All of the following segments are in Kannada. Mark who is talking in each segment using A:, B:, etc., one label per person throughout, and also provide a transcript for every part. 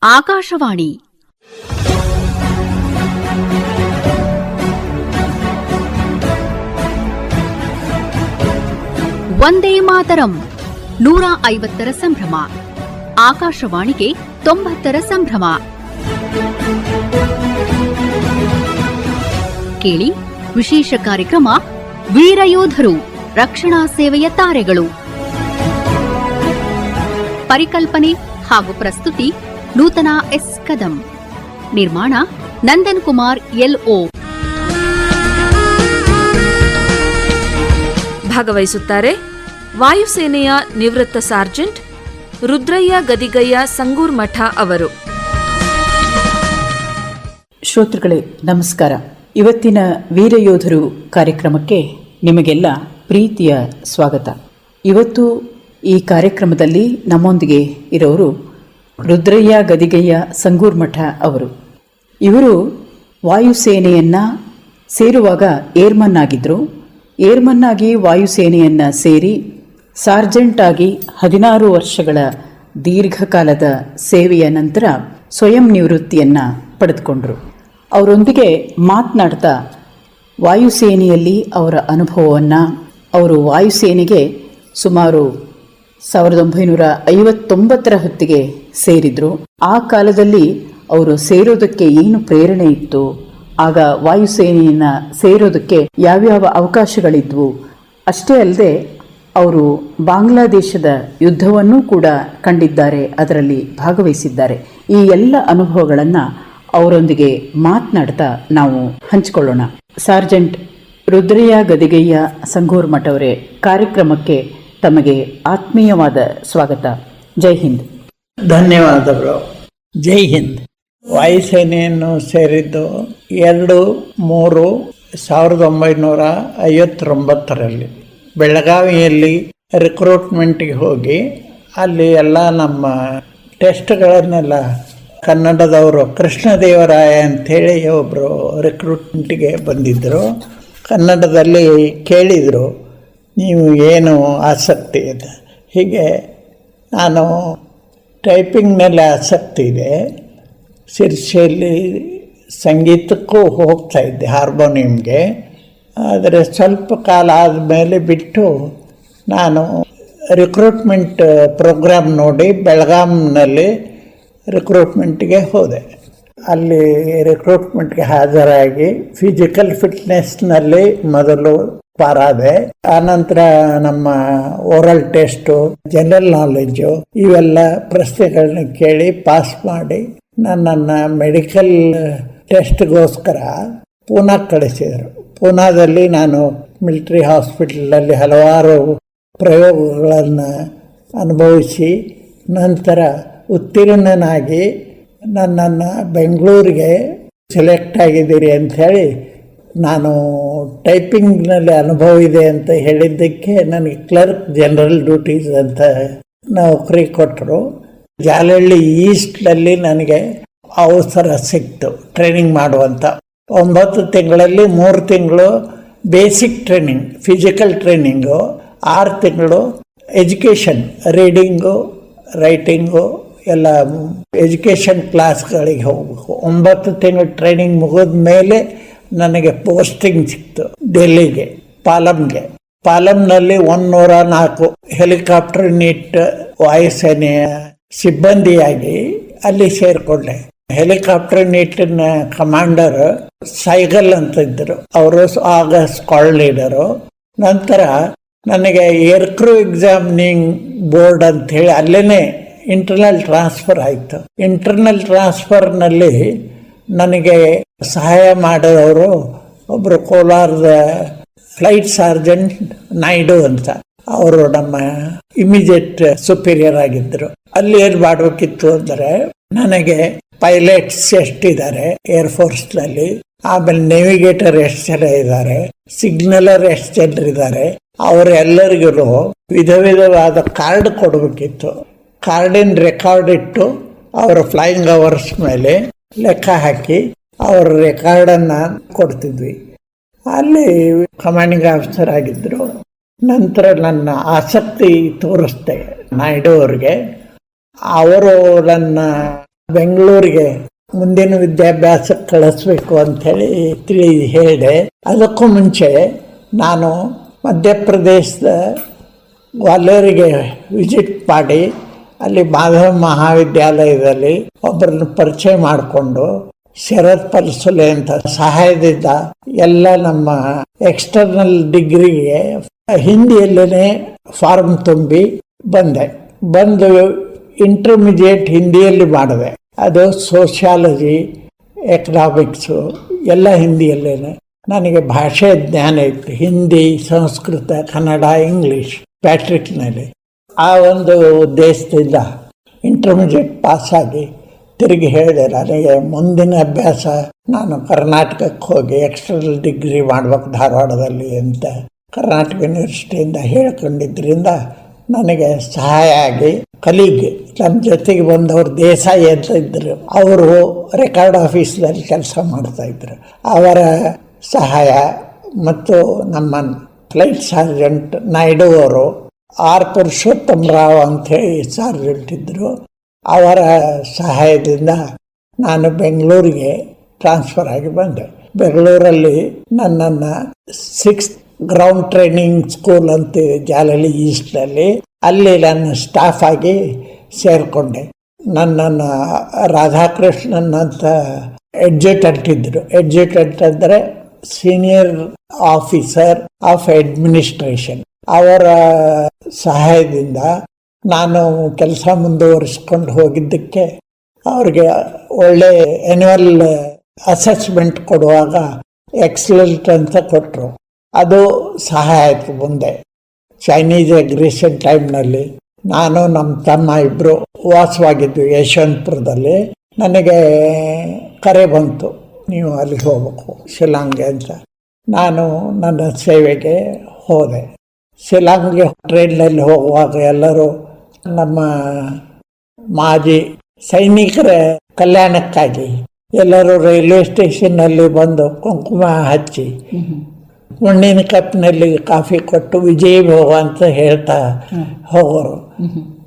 A: ಆಕಾಶವಾಣಿ ವಂದೇ ಮಾತರಂ 150ರ ಸಂಭ್ರಮ. ಆಕಾಶವಾಣಿಗೆ 90ರ ಸಂಭ್ರಮ. ಕೇಳಿ ವಿಶೇಷ ಕಾರ್ಯಕ್ರಮ ವೀರಯೋಧರು, ರಕ್ಷಣಾ ಸೇವೆಯ ತಾರೆಗಳು. ಪರಿಕಲ್ಪನೆ ಹಾಗೂ ಪ್ರಸ್ತುತಿ ನೂತನ ಎಸ್ ಕದಂ. ನಿರ್ಮಾಣ ನಂದನ್ ಕುಮಾರ್ ಎಲ್ಒ.
B: ಭಾಗವಹಿಸುತ್ತಾರೆ ವಾಯುಸೇನೆಯ ನಿವೃತ್ತ ಸಾರ್ಜೆಂಟ್ ರುದ್ರಯ್ಯ ಗದಿಗಯ್ಯ ಸಂಗೂರ್ ಮಠ ಅವರು.
C: ಶ್ರೋತೃಗಳೇ ನಮಸ್ಕಾರ. ಇವತ್ತಿನ ವೀರಯೋಧರು ಕಾರ್ಯಕ್ರಮಕ್ಕೆ ನಿಮಗೆಲ್ಲ ಪ್ರೀತಿಯ ಸ್ವಾಗತ. ಇವತ್ತು ಈ ಕಾರ್ಯಕ್ರಮದಲ್ಲಿ ನಮ್ಮೊಂದಿಗೆ ಇರೋರು ರುದ್ರಯ್ಯ ಗದಿಗಯ್ಯ ಸಂಗೂರ್ ಮಠ ಅವರು. ಇವರು ವಾಯುಸೇನೆಯನ್ನು ಸೇರುವಾಗ ಏರ್ಮನ್ ಆಗಿದ್ದರು. ಏರ್ಮನ್ ಆಗಿ ವಾಯುಸೇನೆಯನ್ನು ಸೇರಿ ಸಾರ್ಜೆಂಟ್ ಆಗಿ 16 ವರ್ಷಗಳ ದೀರ್ಘಕಾಲದ ಸೇವೆಯ ನಂತರ ಸ್ವಯಂ ನಿವೃತ್ತಿಯನ್ನು ಪಡೆದುಕೊಂಡರು. ಅವರೊಂದಿಗೆ ಮಾತನಾಡ್ತಾ ವಾಯುಸೇನೆಯಲ್ಲಿ ಅವರ ಅನುಭವವನ್ನು, ಅವರು ವಾಯುಸೇನೆಗೆ ಸುಮಾರು 1959ರ ಹೊತ್ತಿಗೆ ಸೇರಿದರು. ಆ ಕಾಲದಲ್ಲಿ ಅವರು ಸೇರೋದಕ್ಕೆ ಏನು ಪ್ರೇರಣೆ ಇತ್ತು, ಆಗ ವಾಯುಸೇನೆಯನ್ನು ಸೇರೋದಕ್ಕೆ ಯಾವ್ಯಾವ ಅವಕಾಶಗಳಿದ್ವು, ಅಷ್ಟೇ ಅಲ್ಲದೆ ಅವರು ಬಾಂಗ್ಲಾದೇಶದ ಯುದ್ಧವನ್ನೂ ಕೂಡ ಕಂಡಿದ್ದಾರೆ, ಅದರಲ್ಲಿ ಭಾಗವಹಿಸಿದ್ದಾರೆ. ಈ ಎಲ್ಲ ಅನುಭವಗಳನ್ನು ಅವರೊಂದಿಗೆ ಮಾತನಾಡ್ತಾ ನಾವು ಹಂಚಿಕೊಳ್ಳೋಣ. ಸಾರ್ಜೆಂಟ್ ರುದ್ರಯ್ಯ ಗದಿಗಯ್ಯ ಸಂಗೂರ್ ಮಠ ಅವರೇ, ಕಾರ್ಯಕ್ರಮಕ್ಕೆ ತಮಗೆ ಆತ್ಮೀಯವಾದ ಸ್ವಾಗತ. ಜೈ ಹಿಂದ್.
D: ಧನ್ಯವಾದಗಳು. ಜೈ ಹಿಂದ್. ವಾಯುಸೇನೆಯನ್ನು ಸೇರಿದ್ದು 2-3-1959ರಲ್ಲಿ ಬೆಳಗಾವಿಯಲ್ಲಿ ರಿಕ್ರೂಟ್ಮೆಂಟಿಗೆ ಹೋಗಿ ಅಲ್ಲಿ ಎಲ್ಲ ನಮ್ಮ ಟೆಸ್ಟ್ಗಳನ್ನೆಲ್ಲ ಕನ್ನಡದವರು ಕೃಷ್ಣದೇವರಾಯ ಅಂಥೇಳಿ ಒಬ್ಬರು ರಿಕ್ರೂಟ್ಮೆಂಟಿಗೆ ಬಂದಿದ್ದರು. ಕನ್ನಡದಲ್ಲಿ ಕೇಳಿದರು, ನೀವು ಏನು ಆಸಕ್ತಿ ಇದೆ. ಹೀಗೆ ನಾನು ಟೈಪಿಂಗ್ನಲ್ಲಿ ಆಸಕ್ತಿ ಇದೆ, ಶಿರ್ಷೆಯಲ್ಲಿ ಸಂಗೀತಕ್ಕೂ ಹೋಗ್ತಾಯಿದ್ದೆ, ಹಾರ್ಮೋನಿಯಮ್ಗೆ. ಆದರೆ ಸ್ವಲ್ಪ ಕಾಲ ಆದಮೇಲೆ ಬಿಟ್ಟು ನಾನು ರಿಕ್ರೂಟ್ಮೆಂಟ್ ಪ್ರೋಗ್ರಾಮ್ ನೋಡಿ ಬೆಳಗಾಂನಲ್ಲಿ ರಿಕ್ರೂಟ್ಮೆಂಟ್ಗೆ ಹೋದೆ. ಅಲ್ಲಿ ರಿಕ್ರೂಟ್ಮೆಂಟ್ಗೆ ಹಾಜರಾಗಿ ಫಿಸಿಕಲ್ ಫಿಟ್ನೆಸ್ನಲ್ಲಿ ಮೊದಲು ಪಾರಾದೆ. ಆನಂತರ ನಮ್ಮ ಓರಲ್ ಟೆಸ್ಟು, ಜನರಲ್ ನಾಲೆಡ್ಜು ಇವೆಲ್ಲ ಪ್ರಶ್ನೆಗಳನ್ನ ಕೇಳಿ ಪಾಸ್ ಮಾಡಿ ನನ್ನನ್ನು ಮೆಡಿಕಲ್ ಟೆಸ್ಟ್ಗೋಸ್ಕರ ಪೂನಾಗೆ ಕಳಿಸಿದರು. ಪೂನಾದಲ್ಲಿ ನಾನು ಮಿಲಿಟರಿ ಹಾಸ್ಪಿಟಲಲ್ಲಿ ಹಲವಾರು ಪ್ರಯೋಗಗಳನ್ನು ಅನುಭವಿಸಿ ನಂತರ ಉತ್ತೀರ್ಣನಾಗಿ ನನ್ನನ್ನು ಬೆಂಗಳೂರಿಗೆ ಸೆಲೆಕ್ಟ್ ಆಗಿದ್ದೀರಿ ಅಂಥೇಳಿ, ನಾನು ಟೈಪಿಂಗ್ನಲ್ಲಿ ಅನುಭವ ಇದೆ ಅಂತ ಹೇಳಿದ್ದಕ್ಕೆ ನನಗೆ ಕ್ಲರ್ಕ್ ಜನರಲ್ ಡ್ಯೂಟೀಸ್ ಅಂತ ನೌಕರಿ ಕೊಟ್ಟರು. ಜಾಲಹಳ್ಳಿ ಈಸ್ಟ್ನಲ್ಲಿ ನನಗೆ ಅವಸರ ಸಿಕ್ತು ಟ್ರೈನಿಂಗ್ ಮಾಡುವಂಥ. 9 ತಿಂಗಳಲ್ಲಿ 3 ತಿಂಗಳು ಬೇಸಿಕ್ ಟ್ರೈನಿಂಗ್, ಫಿಸಿಕಲ್ ಟ್ರೈನಿಂಗು, 6 ತಿಂಗಳು ಎಜುಕೇಷನ್, ರೀಡಿಂಗು, ರೈಟಿಂಗು ಎಲ್ಲ ಎಜುಕೇಷನ್ ಕ್ಲಾಸ್ಗಳಿಗೆ ಹೋಗಬೇಕು. 9 ತಿಂಗಳು ಟ್ರೈನಿಂಗ್ ಮುಗಿದ ಮೇಲೆ ನನಗೆ ಪೋಸ್ಟಿಂಗ್ ಸಿಕ್ತು ಡೆಲ್ಲಿಗೆ, ಪಾಲಂಗೆ. ಪಾಲಂನಲ್ಲಿ 104 ಹೆಲಿಕಾಪ್ಟರ್ ಯೂನಿಟ್ ವಾಯುಸೇನೆಯ ಸಿಬ್ಬಂದಿಯಾಗಿ ಅಲ್ಲಿ ಸೇರಿಕೊಂಡೆ. ಹೆಲಿಕಾಪ್ಟರ್ ಯೂನಿಟ್ನ ಕಮಾಂಡರ್ ಸೈಗಲ್ ಅಂತ ಇದ್ದರು, ಅವರು ಆಗ ಸ್ಕ್ವಾಡ್ ಲೀಡರು. ನಂತರ ನನಗೆ ಏರ್ಕ್ರೂ ಎಕ್ಸಾಮಿನಿಂಗ್ ಬೋರ್ಡ್ ಅಂಥೇಳಿ ಅಲ್ಲೇ ಇಂಟರ್ನಲ್ ಟ್ರಾನ್ಸ್ಫರ್ ಆಯಿತು. ಇಂಟರ್ನಲ್ ಟ್ರಾನ್ಸ್ಫರ್ನಲ್ಲಿ ನನಗೆ ಸಹಾಯ ಮಾಡಿದವರು ಒಬ್ಬರು ಕೋಲಾರದ ಫ್ಲೈಟ್ ಸಾರ್ಜೆಂಟ್ ನಾಯ್ಡು ಅಂತ, ಅವರು ನಮ್ಮ ಇಮಿಡಿಯೇಟ್ ಸುಪೀರಿಯರ್ ಆಗಿದ್ದರು. ಅಲ್ಲಿ ಏನು ಮಾಡಬೇಕಿತ್ತು ಅಂದರೆ, ನನಗೆ ಪೈಲಟ್ಸ್ ಎಷ್ಟಿದ್ದಾರೆ ಏರ್ಫೋರ್ಸ್ನಲ್ಲಿ, ಆಮೇಲೆ ನೇವಿಗೇಟರ್ ಎಷ್ಟು ಜನ ಇದ್ದಾರೆ, ಸಿಗ್ನಲರ್ ಎಷ್ಟು ಜನರಿದ್ದಾರೆ, ಅವರೆಲ್ಲರಿಗೂ ವಿಧ ವಿಧವಾದ ಕಾರ್ಡ್ ಕೊಡಬೇಕಿತ್ತು. ಕಾರ್ಡಿನ ರೆಕಾರ್ಡ್ ಇಟ್ಟು ಅವರ ಫ್ಲೈಯಿಂಗ್ ಅವರ್ಸ್ ಮೇಲೆ ಲೆಕ್ಕ ಹಾಕಿ ಅವರ ರೆಕಾರ್ಡನ್ನು ಕೊಡ್ತಿದ್ವಿ. ಅಲ್ಲಿ ಕಮಾಂಡಿಂಗ್ ಆಫೀಸರ್ ಆಗಿದ್ದರು. ನಂತರ ನನ್ನ ಆಸಕ್ತಿ ತೋರಿಸ್ದೆ ನಾಯ್ಡು ಅವ್ರಿಗೆ. ಅವರು ನನ್ನ ಬೆಂಗಳೂರಿಗೆ ಮುಂದಿನ ವಿದ್ಯಾಭ್ಯಾಸಕ್ಕೆ ಕಳಿಸ್ಬೇಕು ಅಂಥೇಳಿ ಹೇಳಿದೆ. ಅದಕ್ಕೂ ಮುಂಚೆ ನಾನು ಮಧ್ಯಪ್ರದೇಶದ ಗ್ವಾಲಿಯರಿಗೆ ವಿಸಿಟ್ ಮಾಡಿ ಅಲ್ಲಿ ಮಾಧವ ಮಹಾವಿದ್ಯಾಲಯದಲ್ಲಿ ಒಬ್ಬರನ್ನು ಪರಿಚಯ ಮಾಡಿಕೊಂಡು ಶರತ್ ಪಲ್ಸುಲೆ ಅಂತ ಸಹಾಯದಿಂದ ಎಲ್ಲ ನಮ್ಮ ಎಕ್ಸ್ಟರ್ನಲ್ ಡಿಗ್ರಿಗೆ ಹಿಂದಿಯಲ್ಲೇ ಫಾರ್ಮ್ ತುಂಬಿ ಬಂದು ಇಂಟರ್ಮಿಡಿಯೇಟ್ ಹಿಂದಿಯಲ್ಲಿ ಮಾಡಿದೆ. ಅದು ಸೋಷಿಯಾಲಜಿ, ಎಕನಾಮಿಕ್ಸು ಎಲ್ಲ ಹಿಂದಿಯಲ್ಲೇನೆ. ನನಗೆ ಭಾಷೆ ಜ್ಞಾನ ಇತ್ತು, ಹಿಂದಿ, ಸಂಸ್ಕೃತ, ಕನ್ನಡ, ಇಂಗ್ಲೀಷ್ ಪ್ಯಾಟ್ರಿಕ್ನಲ್ಲಿ. ಆ ಒಂದು ಉದ್ದೇಶದಿಂದ ಇಂಟರ್ಮಿಡಿಯೇಟ್ ಪಾಸಾಗಿ ತಿರುಗಿ ಹೇಳಿದೆ, ನನಗೆ ಮುಂದಿನ ಅಭ್ಯಾಸ ನಾನು ಕರ್ನಾಟಕಕ್ಕೆ ಹೋಗಿ ಎಕ್ಸ್ಟರ್ನಲ್ ಡಿಗ್ರಿ ಮಾಡ್ಬೇಕು ಧಾರವಾಡದಲ್ಲಿ ಅಂತ ಕರ್ನಾಟಕ ಯೂನಿವರ್ಸಿಟಿಯಿಂದ ಹೇಳ್ಕೊಂಡಿದ್ದರಿಂದ ನನಗೆ ಸಹಾಯ ಆಗಿ ಕಲೀಗ್ ನಮ್ಮ ಜೊತೆಗೆ ಬಂದವರು ದೇಸಾಯಿ ಅಂತ ಇದ್ದರು. ಅವರು ರೆಕಾರ್ಡ್ ಆಫೀಸ್ನಲ್ಲಿ ಕೆಲಸ ಮಾಡ್ತಾಯಿದ್ರು. ಅವರ ಸಹಾಯ ಮತ್ತು ನಮ್ಮ ಫ್ಲೈಟ್ ಸಾರ್ಜೆಂಟ್ ನಾಯ್ಡು ಅವರು, ಆರ್ ಪುರುಷೋತ್ತಮ ರಾವ್ ಅಂಥೇಳಿ ಸಾರ್ಜೆಂಟ್ ಇದ್ದರು. ಅವರ ಸಹಾಯದಿಂದ ನಾನು ಬೆಂಗಳೂರಿಗೆ ಟ್ರಾನ್ಸ್ಫರ್ ಆಗಿ ಬಂದೆ. ಬೆಂಗಳೂರಲ್ಲಿ ನನ್ನನ್ನು 6th ಗ್ರೌಂಡ್ ಟ್ರೈನಿಂಗ್ ಸ್ಕೂಲ್ ಅಂತ ಜಾಲಹಳ್ಳಿ ಈಸ್ಟ್ನಲ್ಲಿ ಅಲ್ಲಿ ನನ್ನ ಸ್ಟಾಫ್ ಆಗಿ ಸೇರಿಕೊಂಡೆ. ನನ್ನನ್ನು ರಾಧಾಕೃಷ್ಣನ್ ಅಂತ ಎಡ್ಜುಟೆಂಟ್ ಇದ್ದರು. ಎಡ್ಜುಟೆಂಟ್ ಅಂದರೆ ಸೀನಿಯರ್ ಆಫೀಸರ್ ಆಫ್ ಅಡ್ಮಿನಿಸ್ಟ್ರೇಷನ್. ಅವರ ಸಹಾಯದಿಂದ ನಾನು ಕೆಲಸ ಮುಂದುವರಿಸ್ಕೊಂಡು ಹೋಗಿದ್ದಕ್ಕೆ ಅವ್ರಿಗೆ ಒಳ್ಳೆ ಆ್ಯನ್ಯುವಲ್ ಅಸೆಸ್ಮೆಂಟ್ ಕೊಡುವಾಗ ಎಕ್ಸಲೆಂಟ್ ಅಂತ ಕೊಟ್ಟರು. ಅದು ಸಹಾಯ ಆಯಿತು. ಮುಂದೆ ಚೈನೀಸ್ ಅಗ್ರೆಷನ್ ಟೈಮ್ನಲ್ಲಿ ನಾನು ನಮ್ಮ ತಮ್ಮ ಇಬ್ಬರು ವಾಸವಾಗಿದ್ವಿ ಯಶವಂತಪುರದಲ್ಲಿ. ನನಗೆ ಕರೆ ಬಂತು, ನೀವು ಅಲ್ಲಿಗೆ ಹೋಗ್ಬೇಕು ಶಿಲಾಂಗ್ಗೆ ಅಂತ. ನಾನು ನನ್ನ ಸೇವೆಗೆ ಹೋದೆ. ಶಿಲಾಂಗ್ಗೆ ಟ್ರೈನ್ನಲ್ಲಿ ಹೋಗುವಾಗ ಎಲ್ಲರೂ ನಮ್ಮ ಮಾಜಿ ಸೈನಿಕರ ಕಲ್ಯಾಣಕ್ಕಾಗಿ ಎಲ್ಲರೂ ರೈಲ್ವೆ ಸ್ಟೇಷನ್ನಲ್ಲಿ ಬಂದು ಕುಂಕುಮ ಹಚ್ಚಿ ಮಣ್ಣಿನ ಕಪ್ಪಿನಲ್ಲಿ ಕಾಫಿ ಕೊಟ್ಟು ವಿಜಯ್ ಭವ ಅಂತ ಹೇಳ್ತಾ ಹೋಗೋರು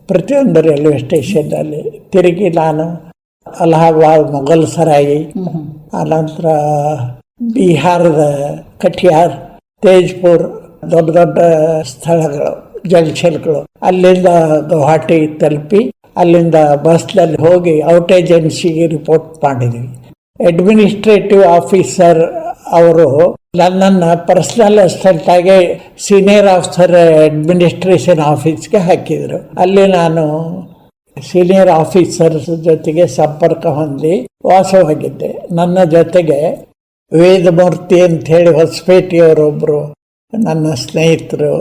D: ಪ್ರತಿಯೊಂದು ರೈಲ್ವೆ ಸ್ಟೇಷನ್ನಲ್ಲಿ. ತಿರುಗಿ ನಾನು ಅಲಹಾಬಾದ್, ಮೊಘಲ್ ಸರಾಯಿ, ಆನಂತರ ಬಿಹಾರದ ಕಟಿಹಾರ್, ತೇಜ್ಪುರ್, ದೊಡ್ಡ ದೊಡ್ಡ ಸ್ಥಳಗಳು, ಜಂಕ್ಷನ್ಗಳು. ಅಲ್ಲಿಂದ ಗೌಹಾಟಿ ತಲುಪಿ ಅಲ್ಲಿಂದ ಬಸ್ನಲ್ಲಿ ಹೋಗಿ ಔಟ್ ಏಜೆನ್ಸಿಗೆ ರಿಪೋರ್ಟ್ ಮಾಡಿದ್ವಿ. ಅಡ್ಮಿನಿಸ್ಟ್ರೇಟಿವ್ ಆಫೀಸರ್ ಅವರು ನನ್ನನ್ನು ಪರ್ಸನಲ್ ಅಸಿಸ್ಟೆಂಟ್ ಆಗಿ ಸೀನಿಯರ್ ಆಫೀಸರ್ ಅಡ್ಮಿನಿಸ್ಟ್ರೇಷನ್ ಆಫೀಸ್ಗೆ ಹಾಕಿದರು. ಅಲ್ಲಿ ನಾನು ಸೀನಿಯರ್ ಆಫೀಸರ್ಸ್ ಜೊತೆಗೆ ಸಂಪರ್ಕ ಹೊಂದಿ ವಾಸವಾಗಿದ್ದೆ. ನನ್ನ ಜೊತೆಗೆ ವೇದಮೂರ್ತಿ ಅಂಥೇಳಿ ಹೊಸಪೇಟೆಯವರೊಬ್ಬರು ನನ್ನ ಸ್ನೇಹಿತರು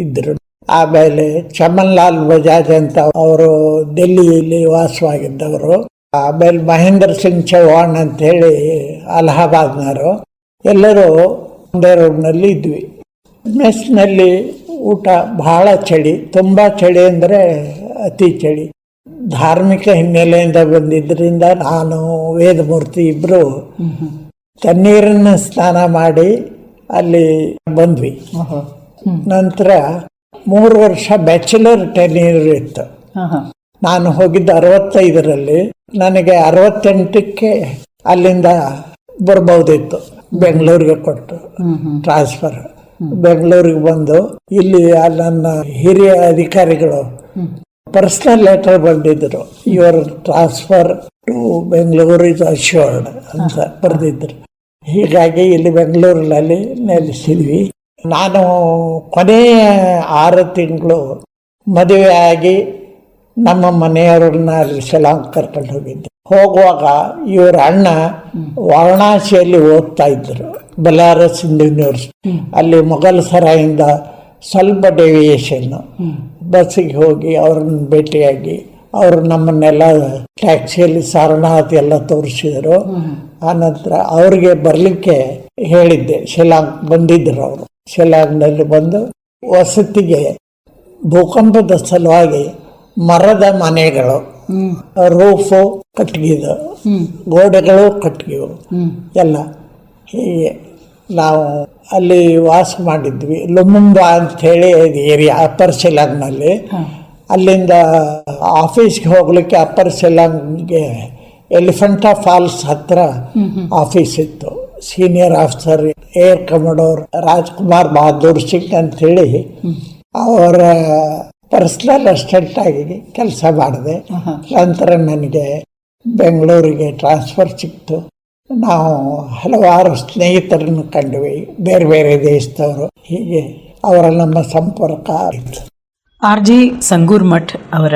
D: ಇದ್ದರು. ಆಮೇಲೆ ಚಮನ್ ಲಾಲ್ ಬಜಾಜ್ ಅಂತ ಅವರು ಡೆಲ್ಲಿಯಲ್ಲಿ ವಾಸವಾಗಿದ್ದವರು. ಆಮೇಲೆ ಮಹೇಂದ್ರ ಸಿಂಗ್ ಚೌಹಾಣ್ ಅಂಥೇಳಿ ಅಲಹಾಬಾದ್ನವರು. ಎಲ್ಲರೂ ಒಂದೇ ರೂಮ್ನಲ್ಲಿ ಇದ್ವಿ. ಮೆಸ್ನಲ್ಲಿ ಊಟ ಬಹಳ ಚಳಿ, ತುಂಬ ಚಳಿ ಅಂದರೆ ಅತಿ ಚಳಿ. ಧಾರ್ಮಿಕ ಹಿನ್ನೆಲೆಯಿಂದ ಬಂದಿದ್ದರಿಂದ ನಾನು ವೇದಮೂರ್ತಿ ಇಬ್ಬರು ತಣ್ಣೀರನ್ನು ಸ್ನಾನ ಮಾಡಿ ಅಲ್ಲಿ ಬಂದ್ವಿ. ನಂತರ 3 ವರ್ಷ ಬ್ಯಾಚುಲರ್ ಟೆನ್ಯೂರ್ ಇತ್ತು. ನಾನು ಹೋಗಿದ್ದ 65ರಲ್ಲಿ. ನನಗೆ 68ಕ್ಕೆ ಅಲ್ಲಿಂದ ಬರ್ಬೋದಿತ್ತು. ಬೆಂಗಳೂರಿಗೆ ಕೊಟ್ಟು ಟ್ರಾನ್ಸ್ಫರ್. ಬೆಂಗಳೂರಿಗೆ ಬಂದು ಇಲ್ಲಿ ನನ್ನ ಹಿರಿಯ ಅಧಿಕಾರಿಗಳು ಪರ್ಸನಲ್ ಲೆಟರ್ ಬಂದಿದ್ದರು, your transfer to Bengaluru is assured ಅಂತ ಬರೆದಿದ್ರು. ಹೀಗಾಗಿ ಇಲ್ಲಿ ಬೆಂಗಳೂರಿನಲ್ಲಿ ನೆಲೆಸಿದ್ವಿ. ನಾನು ಕೊನೆಯ 6 ತಿಂಗಳು ಮದುವೆ ಆಗಿ ನಮ್ಮ ಮನೆಯವರನ್ನ ಅಲ್ಲಿ ಶಿಲಾಂಗ್ ಕರ್ಕೊಂಡು ಹೋಗಿದ್ದೆ. ಹೋಗುವಾಗ ಇವರ ಅಣ್ಣ ವಾರಣಾಸಿಯಲ್ಲಿ ಓದ್ತಾ ಇದ್ದರು, ಬನಾರಸ್ ಹಿಂದೂ ಯೂನಿವರ್ಸಿಟಿ. ಅಲ್ಲಿ ಮೊಘಲ್ ಸರಾಯಿಂದ ಸ್ವಲ್ಪ ಡೆವಿಯೇಷನ್ನು. ಬಸ್ಸಿಗೆ ಹೋಗಿ ಅವ್ರನ್ನ ಭೇಟಿಯಾಗಿ ಅವರು ನಮ್ಮನ್ನೆಲ್ಲ ಟ್ಯಾಕ್ಸಿಯಲ್ಲಿ ಸಾರನಾಥ್ ಎಲ್ಲ ತೋರಿಸಿದರು. ಆನಂತರ ಅವ್ರಿಗೆ ಬರಲಿಕ್ಕೆ ಹೇಳಿದ್ದೆ. ಶಿಲಾಂಗ್ ಬಂದಿದ್ದರು ಅವರು. ಶಿಲಾಂಗ್ನಲ್ಲಿ ಬಂದು ವಸತಿಗೆ ಭೂಕಂಪದ ಸಲುವಾಗಿ ಮರದ ಮನೆಗಳು, ರೂಫು ಕಟ್ಟಿಗೆದು, ಗೋಡೆಗಳು ಕಟ್ಟಿಗೆವು ಎಲ್ಲ. ಹೀಗೆ ನಾವು ಅಲ್ಲಿ ವಾಸ ಮಾಡಿದ್ವಿ. ಲುಮುಂಬಾ ಅಂಥೇಳಿ ಏರಿಯಾ ಅಪ್ಪರ್ ಶಿಲಾಂಗ್ನಲ್ಲಿ. ಅಲ್ಲಿಂದ ಆಫೀಸ್ಗೆ ಹೋಗ್ಲಿಕ್ಕೆ ಅಪ್ಪರ್ ಶಿಲಾಂಗ್ಗೆ ಎಲಿಫೆಂಟಾ ಫಾಲ್ಸ್ ಹತ್ರ ಆಫೀಸ್ ಇತ್ತು. Senior officer air commodore Rajkumar Bahadur Singh ಅಂತೇಳಿ ಅವರ ಪರ್ಸನಲ್ ಅಸಿಸ್ಟೆಂಟ್ ಆಗಿ ಕೆಲಸ ಮಾಡಿದೆ. ನಂತರ ನನಗೆ ಬೆಂಗಳೂರಿಗೆ ಟ್ರಾನ್ಸ್ಫರ್ ಸಿಕ್ತು. ನಾವು ಹಲವಾರು ಸ್ನೇಹಿತರನ್ನು ಕಂಡ್ವಿ, ಬೇರೆ ಬೇರೆ ದೇಶದವರು. ಹೀಗೆ ಅವರ ನಮ್ಮ ಸಂಪರ್ಕ ಆಯಿತು.
C: RG ಸಂಗೂರ್ ಮಠ್ ಅವರ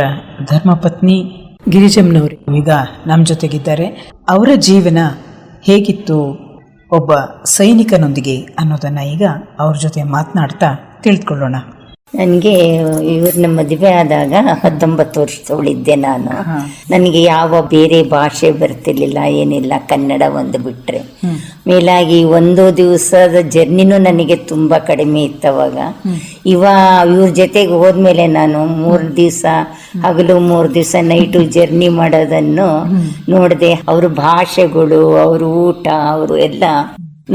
C: ಧರ್ಮಪತ್ನಿ ಗಿರಿಜಮ್ಮನವರು ಈಗ ನಮ್ಮ ಜೊತೆಗಿದ್ದಾರೆ. ಅವರ ಜೀವನ ಹೇಗಿತ್ತು ಒಬ್ಬ ಸೈನಿಕನೊಂದಿಗೆ ಅನ್ನೋದನ್ನು ಈಗ ಅವ್ರ ಜೊತೆ ಮಾತನಾಡ್ತಾ ತಿಳ್ಕೊಳ್ಳೋಣ.
E: ನನಗೆ ಇವ್ರನ್ನ ಮದುವೆ ಆದಾಗ 19 ವರ್ಷದವಳಿದ್ದೆ ನಾನು. ನನಗೆ ಯಾವ ಬೇರೆ ಭಾಷೆ ಬರ್ತಿರ್ಲಿಲ್ಲ, ಏನಿಲ್ಲ, ಕನ್ನಡ ಒಂದು ಬಿಟ್ರೆ. ಮೇಲಾಗಿ ಒಂದು ದಿವಸದ ಜರ್ನಿನೂ ನನಗೆ ತುಂಬಾ ಕಡಿಮೆ ಇತ್ತು ಅವಾಗ. ಇವ್ರ ಜೊತೆಗೆ ಹೋದ್ಮೇಲೆ ನಾನು 3 ದಿವಸ ಹಗಲು 3 ದಿವಸ ನೈಟು ಜರ್ನಿ ಮಾಡೋದನ್ನು ನೋಡಿದೆ. ಅವ್ರ ಭಾಷೆಗಳು, ಅವ್ರ ಊಟ, ಅವರು ಎಲ್ಲ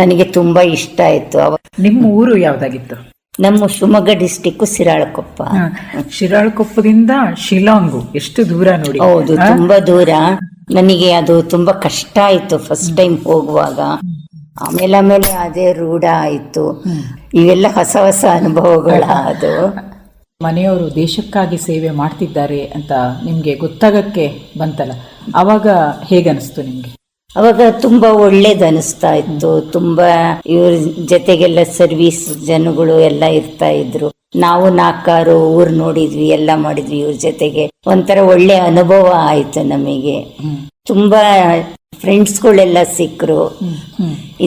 E: ನನಗೆ ತುಂಬಾ ಇಷ್ಟ ಆಯ್ತು.
C: ನಿಮ್ಮ ಊರು ಯಾವ್ದಾಗಿತ್ತು?
E: ನಮ್ಮ ಶಿವಮೊಗ್ಗ ಡಿಸ್ಟಿಕ್ ಶಿರಾಳಕೊಪ್ಪ.
C: ಶಿರಾಳಕೊಪ್ಪದಿಂದ ಶಿಲಾಂಗು ಎಷ್ಟು ದೂರ ನೋಡಿ.
E: ಹೌದು, ತುಂಬಾ ದೂರ. ನನಗೆ ಅದು ತುಂಬಾ ಕಷ್ಟ ಆಯ್ತು ಫಸ್ಟ್ ಟೈಮ್ ಹೋಗುವಾಗ. ಆಮೇಲೆ ಅದೇ ರೂಢ ಆಯ್ತು. ಇವೆಲ್ಲ ಹೊಸ ಹೊಸ ಅನುಭವಗಳ. ಅದು
C: ಮನೆಯವರು ದೇಶಕ್ಕಾಗಿ ಸೇವೆ ಮಾಡ್ತಿದ್ದಾರೆ ಅಂತ ನಿಮ್ಗೆ ಗೊತ್ತಾಗಕ್ಕೆ ಬಂತಲ್ಲ, ಅವಾಗ ಹೇಗನ್ನಿಸ್ತು ನಿಮ್ಗೆ?
E: ಅವಾಗ ತುಂಬಾ ಒಳ್ಳೇದು ಅನಿಸ್ತಾ ಇತ್ತು. ತುಂಬಾ ಇವ್ರ ಜೊತೆಗೆಲ್ಲ ಸರ್ವಿಸ್ ಜನಗಳು ಎಲ್ಲ ಇರ್ತಾ ಇದ್ರು. ನಾವು 4 ಊರ್ ನೋಡಿದ್ವಿ, ಎಲ್ಲ ಮಾಡಿದ್ವಿ ಇವ್ರ ಜೊತೆಗೆ. ಒಂಥರ ಒಳ್ಳೆ ಅನುಭವ ಆಯ್ತು ನಮಗೆ. ತುಂಬಾ ಫ್ರೆಂಡ್ಸ್ಗಳೆಲ್ಲ ಸಿಕ್ಕರು.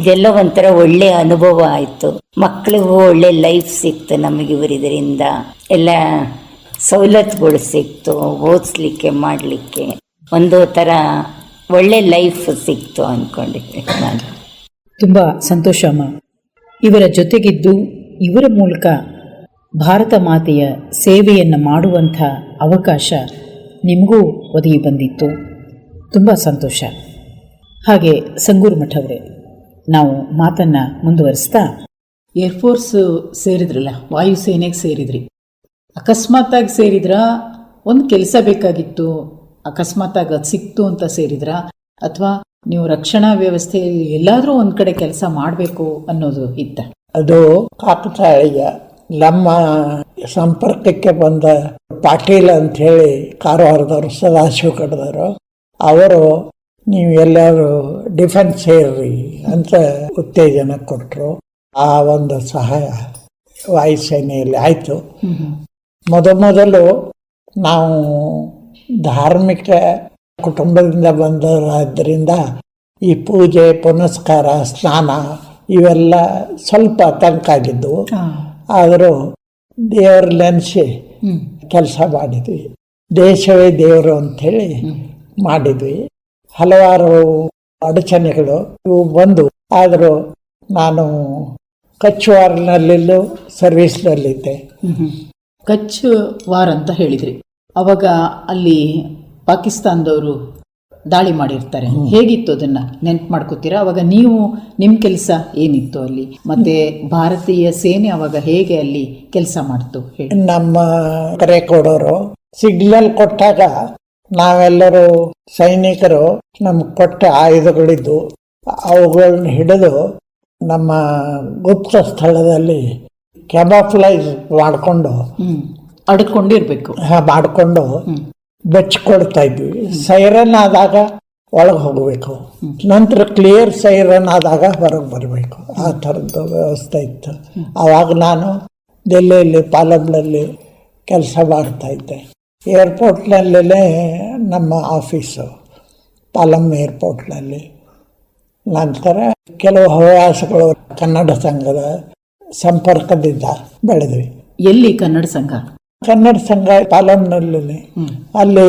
E: ಇದೆಲ್ಲ ಒಂಥರ ಒಳ್ಳೆ ಅನುಭವ ಆಯ್ತು. ಮಕ್ಕಳಿಗೂ ಒಳ್ಳೆ ಲೈಫ್ ಸಿಕ್ತು ನಮಗೆ ಇವರಿದರಿಂದ. ಎಲ್ಲ ಸವಲತ್ತುಗಳು ಸಿಕ್ತು, ಓದಿಸ್ಲಿಕ್ಕೆ ಮಾಡ್ಲಿಕ್ಕೆ ಒಂದು ತರ ಒಳ್ಳೆ ಲೈಫ್ ಸಿಕ್ತು ಅನ್ಕೊಂಡಿದ್ದೆ ನಾನು.
C: ತುಂಬ ಸಂತೋಷ ಅಮ್ಮ. ಇವರ ಜೊತೆಗಿದ್ದು ಇವರ ಮೂಲಕ ಭಾರತ ಮಾತೆಯ ಸೇವೆಯನ್ನು ಮಾಡುವಂಥ ಅವಕಾಶ ನಿಮಗೂ ಒದಗಿ ಬಂದಿತ್ತು. ತುಂಬ ಸಂತೋಷ. ಹಾಗೆ ಸಂಗೂರ್ ಮಠ ಅವರೇ, ನಾವು ಮಾತನ್ನು ಮುಂದುವರಿಸ್ತಾ, ಏರ್ಫೋರ್ಸ್ ಸೇರಿದ್ರಲ್ಲ, ವಾಯುಸೇನೆಗೆ ಸೇರಿದ್ರಿ. ಅಕಸ್ಮಾತ್ತಾಗಿ ಸೇರಿದ್ರಾ? ಒಂದು ಕೆಲಸ ಬೇಕಾಗಿತ್ತು, ಅಕಸ್ಮಾತ್ತಾಗಿ ಅದು ಸಿಕ್ತು ಅಂತ ಸೇರಿದ್ರಾ? ಅಥವಾ ನೀವು ರಕ್ಷಣಾ ವ್ಯವಸ್ಥೆಯಲ್ಲಿ ಎಲ್ಲಾದರೂ ಒಂದು ಕಡೆ ಕೆಲಸ ಮಾಡಬೇಕು ಅನ್ನೋದು ಇತ್ತ?
D: ಅದು ಕಾಕತಾಳೀಯ. ನಮ್ಮ ಸಂಪರ್ಕಕ್ಕೆ ಬಂದ ಪಾಟೀಲ್ ಅಂತ ಹೇಳಿ ಕಾರವಾರದವರು, ಸದಾಶಿವ ಕಡದವರು, ಅವರು ನೀವು ಎಲ್ಲರೂ ಡಿಫೆನ್ಸ್ ಸೇರ್ರಿ ಅಂತ ಉತ್ತೇಜನ ಕೊಟ್ಟರು. ಆ ಒಂದು ಸಹಾಯ ವಾಯುಸೇನೆಯಲ್ಲಿ ಆಯಿತು. ಮೊದಲು ನಾವು ಧಾರ್ಮಿಕ ಕುಟುಂಬದಿಂದ ಬಂದರಾದ್ದರಿಂದ ಈ ಪೂಜೆ ಪುನಸ್ಕಾರ ಸ್ನಾನ ಇವೆಲ್ಲ ಸ್ವಲ್ಪ ಆತಂಕ ಆಗಿದ್ದವು. ಆದರೂ ದೇವರ ನೆನೆಸಿ ಕೆಲಸ ಮಾಡಿದ್ವಿ. ದೇಶವೇ ದೇವರು ಅಂಥೇಳಿ ಮಾಡಿದ್ವಿ. ಹಲವಾರು ಅಡಚಣೆಗಳು ಇವು ಬಂದು, ಆದರೂ ನಾನು ಕಚ್ ವಾರ್ನಲ್ಲೂ ಸರ್ವಿಸ್ನಲ್ಲಿದ್ದೆ.
C: ಕಚ್ ವಾರ್ ಅಂತ ಹೇಳಿದ್ರಿ, ಅವಾಗ ಅಲ್ಲಿ ಪಾಕಿಸ್ತಾನದವರು ದಾಳಿ ಮಾಡಿರ್ತಾರೆ. ಹೇಗಿತ್ತು ಅದನ್ನ ನೆನ್ಪು ಮಾಡ್ಕೋತೀರಾ? ಅವಾಗ ನೀವು ನಿಮ್ಮ ಕೆಲಸ ಏನಿತ್ತು ಅಲ್ಲಿ, ಮತ್ತೆ ಭಾರತೀಯ ಸೇನೆ ಅವಾಗ ಹೇಗೆ ಅಲ್ಲಿ ಕೆಲಸ ಮಾಡ್ತು ಹೇಳಿ?
D: ನಮ್ಮ ಕರೆ ಕೊಡೋರು ಸಿಗ್ನಲ್ ಕೊಟ್ಟಾಗ ನಾವೆಲ್ಲರೂ ಸೈನಿಕರು ನಮ್ಗೆ ಕೊಟ್ಟ ಆಯುಧಗಳಿದ್ದು ಅವುಗಳನ್ನ ಹಿಡಿದು ನಮ್ಮ ಗುಪ್ತ ಸ್ಥಳದಲ್ಲಿ ಕ್ಯಾಮಫ್ಲೈಸ್ ಮಾಡಿಕೊಂಡು
C: ಅಡ್ಕೊಂಡಿರ್ಬೇಕು,
D: ಮಾಡಿಕೊಂಡು ಬಚ್ಕೊಳ್ತಾ ಇದ್ವಿ. ಸೈರನ್ ಆದಾಗ ಒಳಗೆ ಹೋಗಬೇಕು, ನಂತರ ಕ್ಲಿಯರ್ ಸೈರನ್ ಆದಾಗ ಹೊರಗೆ ಬರಬೇಕು. ಆ ಥರದ್ದು ವ್ಯವಸ್ಥೆ ಇತ್ತು. ಆವಾಗ ನಾನು ದಿಲ್ಲಿಯಲ್ಲಿ ಪಾಲಂನಲ್ಲಿ ಕೆಲಸ ಮಾಡ್ತಾ ಇದ್ದೆ. ಏರ್ಪೋರ್ಟ್ನಲ್ಲೇ ನಮ್ಮ ಆಫೀಸು, ಪಾಲಂ ಏರ್ಪೋರ್ಟ್ನಲ್ಲಿ. ನಂತರ ಕೆಲವು ಹವ್ಯಾಸಗಳು ಕನ್ನಡ ಸಂಘದ ಸಂಪರ್ಕದಿಂದ ಬೆಳೆದ್ವಿ.
C: ಎಲ್ಲಿ ಕನ್ನಡ ಸಂಘ?
D: ಕನ್ನಡ ಸಂಘ ಪಾಲಂನಲ್ಲಿ. ಅಲ್ಲಿ